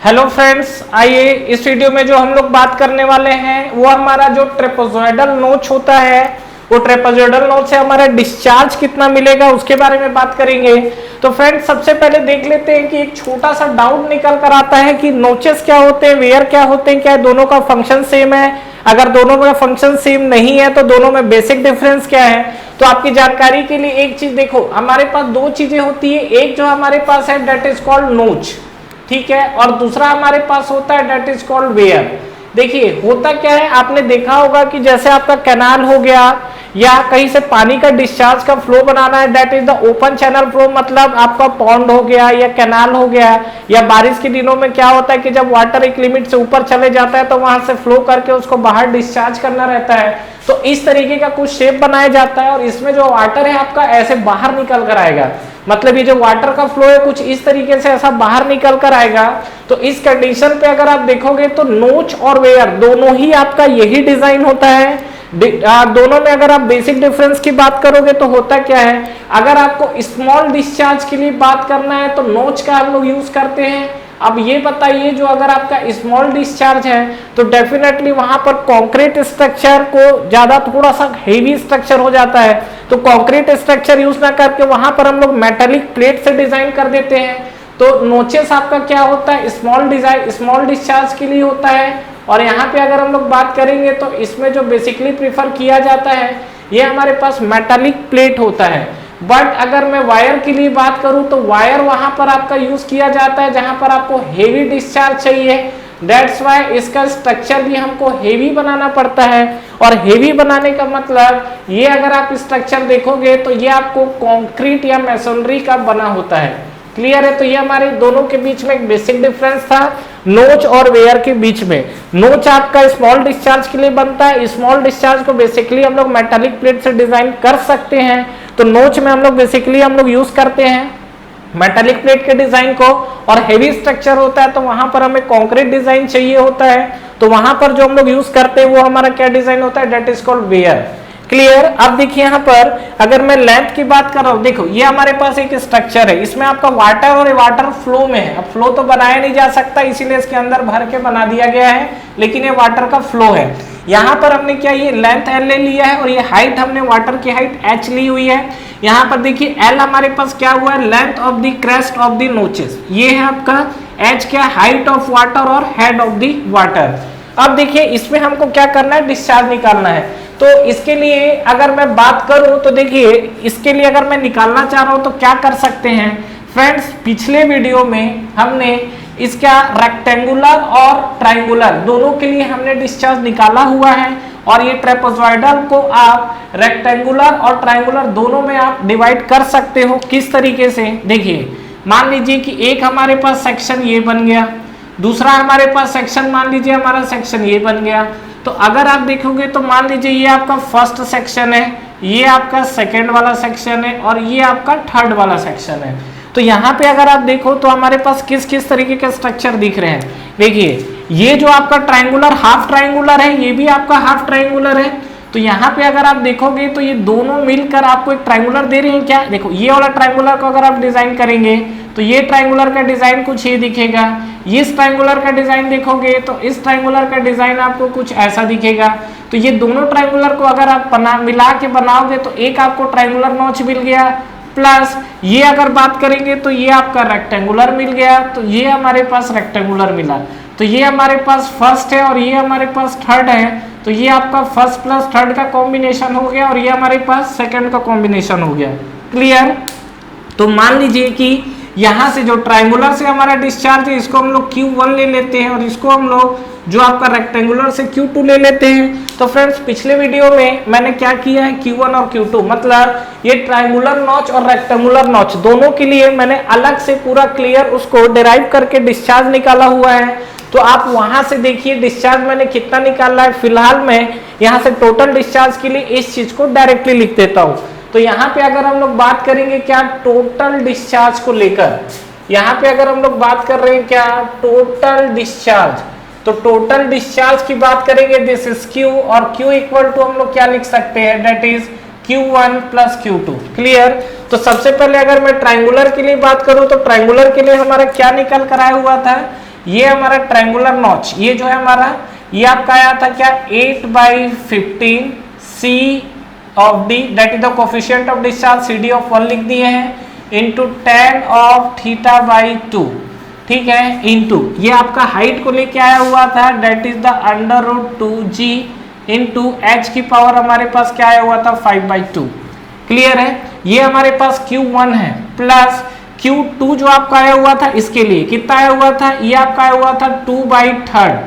Hello friends, आइए इस video में जो हम लोग बात करने वाले हैं वो हमारा जो ट्रेपेजॉइडल नोच होता है, वो ट्रेपेजॉइडल नोच से हमारा डिस्चार्ज कितना मिलेगा उसके बारे में बात करेंगे। तो फ्रेंड्स, सबसे पहले देख लेते हैं कि एक छोटा सा डाउट निकल कर आता है कि नोचेस क्या होते हैं, वेयर क्या होते हैं, क्या दोनों का फंक्शन सेम है। अगर दोनों का फंक्शन सेम नहीं है तो दोनों में बेसिक डिफरेंस क्या है। तो आपकी जानकारी के लिए एक चीज देखो, हमारे पास दो चीजें होती है, एक जो हमारे पास है दैट इज कॉल्ड नोच, ठीक है, और दूसरा हमारे पास होता है दैट इज कॉल्ड वेयर। देखिए होता क्या है, आपने देखा होगा कि जैसे आपका कैनाल हो गया या कहीं से पानी का डिस्चार्ज का फ्लो बनाना है that is the open channel flow, मतलब आपका पॉन्ड हो गया या कैनाल हो गया, या बारिश के दिनों में क्या होता है कि जब वाटर एक लिमिट से ऊपर चले जाता है तो वहां से फ्लो करके उसको बाहर डिस्चार्ज करना रहता है। तो इस तरीके का कुछ शेप बनाया जाता है और इसमें जो वाटर है आपका ऐसे बाहर निकल कर आएगा, मतलब ये जो वाटर का फ्लो है कुछ इस तरीके से ऐसा बाहर निकल कर आएगा। तो इस कंडीशन पे अगर आप देखोगे तो नोच और वेयर दोनों ही आपका यही डिजाइन होता है। दोनों में अगर आप बेसिक डिफरेंस की बात करोगे तो होता क्या है, अगर आपको स्मॉल डिस्चार्ज के लिए बात करना है तो नोच का हम लोग यूज करते हैं। अब ये बताइए, जो अगर आपका स्मॉल डिस्चार्ज है तो डेफिनेटली वहां पर कंक्रीट स्ट्रक्चर को ज्यादा थोड़ा सा हेवी स्ट्रक्चर हो जाता है, तो कंक्रीट स्ट्रक्चर यूज ना करके वहां पर हम लोग मेटालिक प्लेट से डिजाइन कर देते हैं। तो नोचेस आपका क्या होता है, स्मॉल डिस्चार्ज के लिए होता है। और यहाँ पे अगर हम लोग बात करेंगे तो इसमें जो बेसिकली प्रीफर किया जाता है ये हमारे पास मेटालिक प्लेट होता है। बट अगर मैं वायर के लिए बात करूं तो वायर वहां पर आपका यूज किया जाता है जहां पर आपको हेवी डिस्चार्ज चाहिए। दैट्स वाई इसका स्ट्रक्चर भी हमको हेवी बनाना पड़ता है। और हेवी बनाने का मतलब ये, अगर आप स्ट्रक्चर देखोगे तो ये आपको कंक्रीट या मैसोनरी का बना होता है। क्लियर है? तो ये हमारे दोनों के बीच में एक बेसिक डिफरेंस था नोच और वेयर के बीच में। नोच आपका स्मॉल डिस्चार्ज के लिए बनता है, स्मॉल डिस्चार्ज को बेसिकली हम लोग मेटालिक प्लेट से डिजाइन कर सकते हैं। तो नोच में हम लोग बेसिकली हम लोग यूज करते हैं मेटालिक प्लेट के डिजाइन को, और हेवी स्ट्रक्चर होता है तो वहां पर हमें कंक्रीट डिजाइन चाहिए होता है, तो वहां पर जो हम लोग यूज करते हैं वो हमारा क्या डिजाइन होता है, that is called wear. Clear? अब देखिए यहाँ पर अगर मैं लेंथ की बात कर रहा हूँ, देखो ये हमारे पास एक स्ट्रक्चर है, इसमें आपका वाटर और वाटर फ्लो में है। अब फ्लो तो बनाया नहीं जा सकता इसीलिए इसके अंदर भर के बना दिया गया है, लेकिन ये वाटर का फ्लो है। यहाँ पर हमने क्या, ये लेंथ एल ले लिया है और ये हाइट हमने वाटर की हाइट एच ली हुई है। यहाँ पर देखिए एल हमारे पास क्या हुआ है, length of the crest of the notches, ये है आपका एच क्या, हाइट ऑफ वाटर और हेड ऑफ द वाटर। अब देखिए इसमें हमको क्या करना है, डिस्चार्ज निकालना है। तो इसके लिए अगर मैं बात करूं तो देखिए इसके लिए अगर मैं निकालना चाह रहा हूं तो क्या कर सकते हैं फ्रेंड्स, पिछले वीडियो में हमने इसका रेक्टेंगुलर और ट्रायंगुलर दोनों के लिए हमने डिस्चार्ज निकाला हुआ है। और ये ट्रेपेजॉइडल को आप रेक्टेंगुलर और ट्रायंगुलर दोनों में आप डिवाइड कर सकते हो। किस तरीके से, देखिए मान लीजिए कि एक हमारे पास सेक्शन ये बन गया, दूसरा हमारे पास सेक्शन मान लीजिए हमारा सेक्शन ये बन गया। तो अगर आप देखोगे तो मान लीजिए ये आपका फर्स्ट सेक्शन है, ये आपका सेकंड वाला सेक्शन है और ये आपका थर्ड वाला सेक्शन है। तो यहाँ पे अगर आप देखो तो हमारे पास किस किस तरीके के स्ट्रक्चर दिख रहे हैं। देखिए ये जो आपका ट्रायंगुलर हाफ ट्रायंगुलर है, ये भी आपका हाफ ट्रायंगुलर है। तो यहाँ पे अगर आप देखोगे तो ये दोनों मिलकर आपको एक ट्रायंगुलर दे रहे हैं। क्या, देखो ये वाला ट्रायंगुलर को अगर आप डिजाइन करेंगे तो ये ट्रायंगुलर का डिजाइन कुछ ये दिखेगा, इस ट्रायंगुलर का डिजाइन देखोगे तो इस ट्रायंगुलर का डिजाइन आपको कुछ ऐसा दिखेगा। तो ये दोनों ट्रायंगुलर को अगर आप मिला के बनाओगे तो एक आपको ट्रायंगुलर नॉच मिल गया, प्लस ये अगर बात करेंगे तो ये आपका रेक्टेंगुलर मिल गया। तो ये हमारे पास रेक्टेंगुलर मिला, तो ये हमारे पास फर्स्ट है और ये हमारे पास थर्ड है। तो ये आपका फर्स्ट प्लस थर्ड का कॉम्बिनेशन हो गया और ये हमारे पास सेकंड का कॉम्बिनेशन हो गया। क्लियर? तो मान लीजिए कि यहाँ से जो ट्रायंगुलर से हमारा डिस्चार्ज है इसको हम लोग Q1 ले लेते हैं और इसको हम लोग जो आपका रेक्टेंगुलर से Q2 ले लेते हैं। तो फ्रेंड्स पिछले वीडियो में मैंने क्या किया है, Q1 और Q2 मतलब ये ट्रायंगुलर नॉच और रेक्टेंगुलर नॉच दोनों के लिए मैंने अलग से पूरा क्लियर उसको डिराइव करके डिस्चार्ज निकाला हुआ है। तो आप वहां से देखिए डिस्चार्ज मैंने कितना निकाला है। फिलहाल मैं यहाँ से टोटल डिस्चार्ज के लिए इस चीज को डायरेक्टली लिख देता हूँ। तो यहाँ पे अगर हम लोग बात करेंगे क्या, टोटल डिस्चार्ज को लेकर, यहाँ पे अगर हम लोग बात कर रहे हैं क्या, टोटल डिस्चार्ज, तो टोटल डिस्चार्ज की बात करेंगे दिस इज Q और Q इक्वल टू हम लोग क्या लिख सकते हैं, that is Q1 plus Q2। Clear? तो सबसे पहले अगर मैं ट्रायंगुलर के लिए बात करूं तो ट्रायंगुलर के लिए हमारा क्या निकल कर आया हुआ था, ये हमारा ट्रायंगुलर नॉच, ये जो है हमारा, ये आपका आया था क्या 8/15 C of D, that is the coefficient of discharge, C D of 1 लिख दिए हैं, इंटू tan ऑफ θ/2, ठीक है, इंटू ये आपका हाइट को लेके आया हुआ था, that is the √2g into h की पावर हमारे पास क्या आया हुआ था 5/2। क्लियर है, ये हमारे पास Q1 है, प्लस Q2 जो आपका आया हुआ था, इसके लिए कितना आया हुआ था, ये आपका आया हुआ था 2/3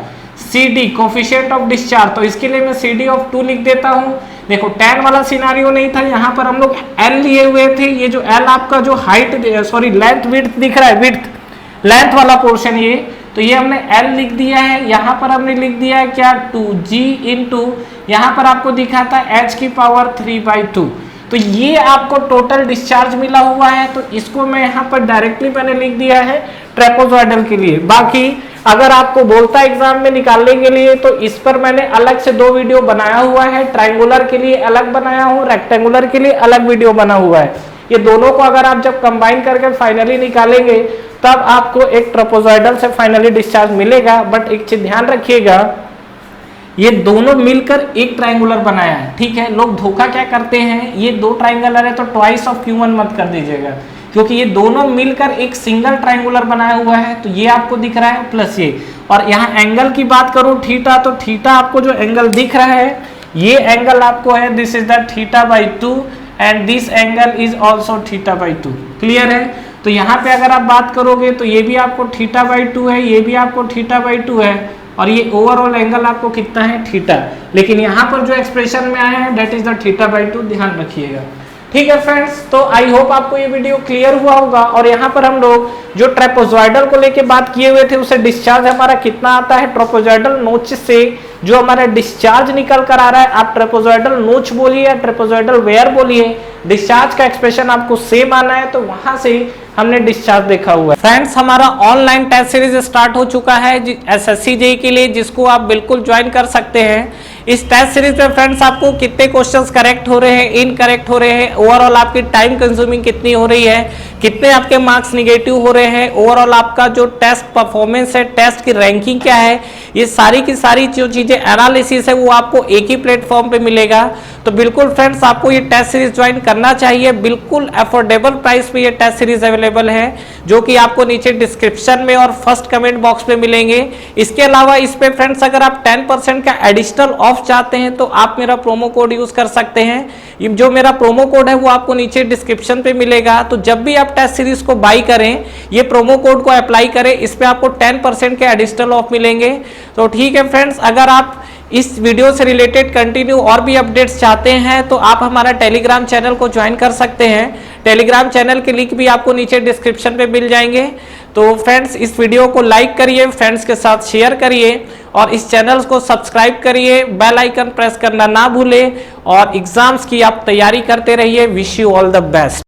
CD कोफिशिएंट ऑफ डिस्चार्ज, तो इसके लिए मैं CD ऑफ 2 लिख देता हूं। देखो tan वाला सिनारियो नहीं था, यहाँ पर हम लोग L लिए हुए थे, ये जो L आपका जो हाइट सॉरी लेंथ विड्थ दिख रहा है, विड्थ लेंथ वाला पोर्शन ये, तो ये हमने L लिख दिया है, यहाँ पर हमने लिख दिया है क्या 2g इंटू यहाँ पर आपको दिखा था h की पावर 3/2, तो ये आपको टोटल डिस्चार्ज मिला हुआ है, तो इसको मैं यहाँ पर डायरेक्टली मैंने लिख दिया है ट्रेपेजॉइडल के लिए। बाकी अगर आपको बोलता है एग्जाम में निकालने के लिए, तो इस पर मैंने अलग से 2 वीडियो बनाया हुआ है, ट्रायंगुलर के लिए अलग बनाया हूँ, रेक्टेंगुलर के लिए अलग वीडियो बना हुआ है। ये दोनों को अगर आप जब कंबाइन करके फाइनली निकालेंगे, तब आपको एक ट्रेपेजॉइडल से फाइनली डिस्चार्ज मिलेगा। बट एक चीज ध्यान रखिएगा, ये दोनों मिलकर एक ट्रायंगुलर बनाया है, ठीक है। लोग धोखा क्या करते हैं, ये 2 ट्रायंगुलर है तो ट्वाइस ऑफ Q1 मत कर दीजिएगा, क्योंकि ये दोनों मिलकर एक सिंगल ट्रायंगुलर बनाया हुआ है, तो ये आपको दिख रहा है प्लस ये। और यहाँ एंगल की बात करूं थीटा, तो थीटा आपको जो एंगल दिख रहा है, ये एंगल आपको है, this is the θ/2 and this angle is also θ/2। Clear है, तो यहाँ पे अगर आप बात करोगे तो ये भी आपको θ/2 है, ये भी आपको θ/2 है, और ये ओवरऑल एंगल आपको कितना है थीटा। लेकिन यहाँ पर जो एक्सप्रेशन में आया है दैट इज द θ/2, ध्यान रखिएगा। ठीक है फ्रेंड्स, तो आई होप आपको ये वीडियो क्लियर हुआ होगा। और यहाँ पर हम लोग जो ट्रेपेजॉइडल को लेके बात किए हुए थे, उसे डिस्चार्ज हमारा कितना आता है ट्रेपेजॉइडल नोच से जो हमारा डिस्चार्ज निकल कर आ रहा है, आप ट्रेपेजॉइडल नोच बोलिए या ट्रेपेजॉइडल वेयर बोलिए, डिस्चार्ज का एक्सप्रेशन आपको सेम आना है, तो वहां से हमने डिस्चार्ज देखा हुआ है। फ्रेंड्स, हमारा ऑनलाइन टेस्ट सीरीज स्टार्ट हो चुका है SSC JEE के लिए, जिसको आप बिल्कुल ज्वाइन कर सकते हैं। इस टेस्ट सीरीज में फ्रेंड्स आपको कितने क्वेश्चंस करेक्ट हो रहे हैं, इनकरेक्ट हो रहे हैं, ओवरऑल आपकी टाइम कंज्यूमिंग कितनी हो रही है, कितने आपके मार्क्स निगेटिव हो रहे हैं, ओवरऑल आपका जो टेस्ट परफॉर्मेंस है, टेस्ट की रैंकिंग क्या है, ये सारी की सारी जो चीजें एनालिसिस है वो आपको एक ही प्लेटफॉर्म पे मिलेगा। तो बिल्कुल फ्रेंड्स, आपको ये टेस्ट सीरीज ज्वाइन करना चाहिए। बिल्कुल अफोर्डेबल प्राइस पे ये टेस्ट सीरीज अवेलेबल है, जो कि आपको नीचे डिस्क्रिप्शन में और फर्स्ट कमेंट बॉक्स में मिलेंगे। इसके अलावा इस पे फ्रेंड्स अगर आप 10% का एडिशनल ऑफ चाहते हैं तो आप मेरा प्रोमो कोड यूज कर सकते हैं। जो मेरा प्रोमो कोड है वो आपको नीचे डिस्क्रिप्शन पे मिलेगा। तो जब भी आप टेस्ट सीरीज को बाई करें, ये प्रोमो कोड को अप्लाई करें, इस पे आपको 10% के एडिशनल ऑफ मिलेंगे। तो ठीक है फ्रेंड्स, अगर आप इस वीडियो से रिलेटेड कंटिन्यू और भी अपडेट्स चाहते हैं तो आप हमारा टेलीग्राम चैनल को ज्वाइन कर सकते हैं। टेलीग्राम चैनल के लिंक भी आपको नीचे डिस्क्रिप्शन पे मिल जाएंगे। तो फ्रेंड्स, इस वीडियो को लाइक करिए, फ्रेंड्स के साथ शेयर करिए और इस चैनल को सब्सक्राइब करिए, बेल आइकन प्रेस करना ना भूलें और एग्जाम्स की आप तैयारी करते रहिए। Wish you all the best.